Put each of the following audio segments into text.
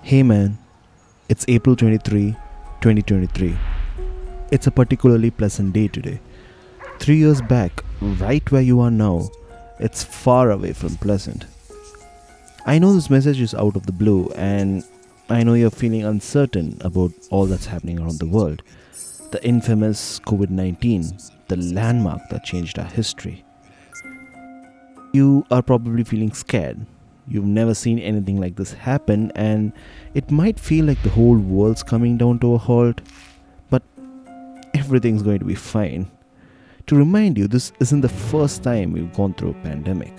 Hey man, it's April 23, 2023. It's a particularly pleasant day today. 3 years back, right where you are now, it's far away from pleasant. I know this message is out of the blue, and I know you're feeling uncertain about all that's happening around the world. The infamous COVID 19, the landmark that changed our history. You are probably feeling scared. You've never seen anything like this happen, and it might feel like the whole world's coming down to a halt, but everything's going to be fine. To remind you, this isn't the first time we've gone through a pandemic.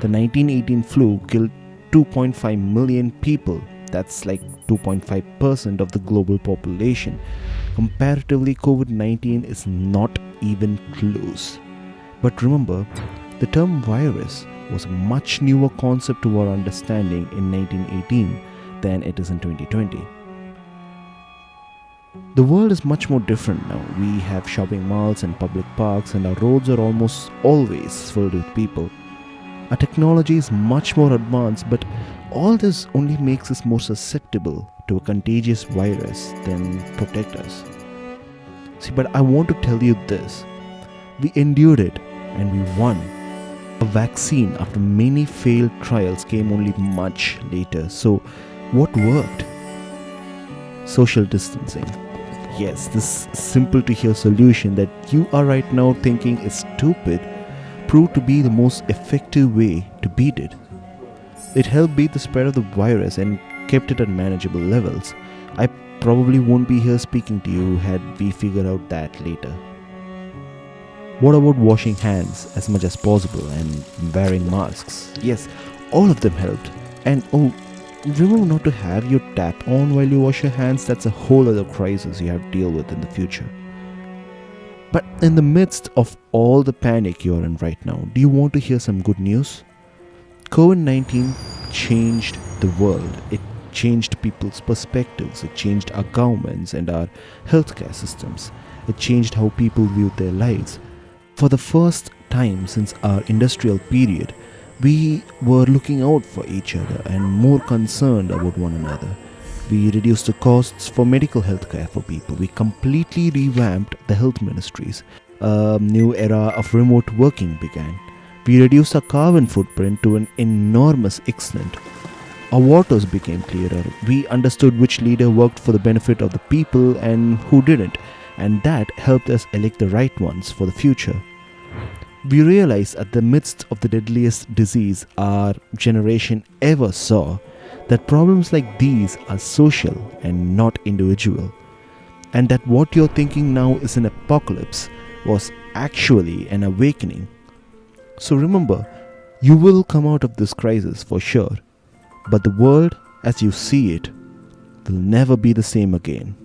The 1918 flu killed 2.5 million people. That's like 2.5% of the global population. Comparatively, COVID 19 is not even close. But remember, the term virus was a much newer concept to our understanding in 1918 than it is in 2020. The world is much more different now. We have shopping malls and public parks, and our roads are almost always filled with people. Our technology is much more advanced, but all this only makes us more susceptible to a contagious virus than protect us. See, but I want to tell you this. We endured it and we won. A vaccine after many failed trials came only much later. So, what worked? Social distancing. Yes, this simple to hear solution that you are right now thinking is stupid proved to be the most effective way to beat it. It helped beat the spread of the virus and kept it at manageable levels. I probably won't be here speaking to you had we figured out that later. What about washing hands as much as possible and wearing masks? Yes, all of them helped. And remember not to have your tap on while you wash your hands. That's a whole other crisis you have to deal with in the future. But in the midst of all the panic you're in right now, do you want to hear some good news? COVID-19 changed the world. It changed people's perspectives. It changed our governments and our healthcare systems. It changed how people viewed their lives. For the first time since our industrial period, we were looking out for each other and more concerned about one another. We reduced the costs for medical health care for people. We completely revamped the health ministries. A new era of remote working began. We reduced our carbon footprint to an enormous extent. Our waters became clearer. We understood which leader worked for the benefit of the people and who didn't, and that helped us elect the right ones for the future. We realized at the midst of the deadliest disease our generation ever saw that problems like these are social and not individual, and that what you're thinking now is an apocalypse was actually an awakening. So remember, you will come out of this crisis for sure, but the world as you see it will never be the same again.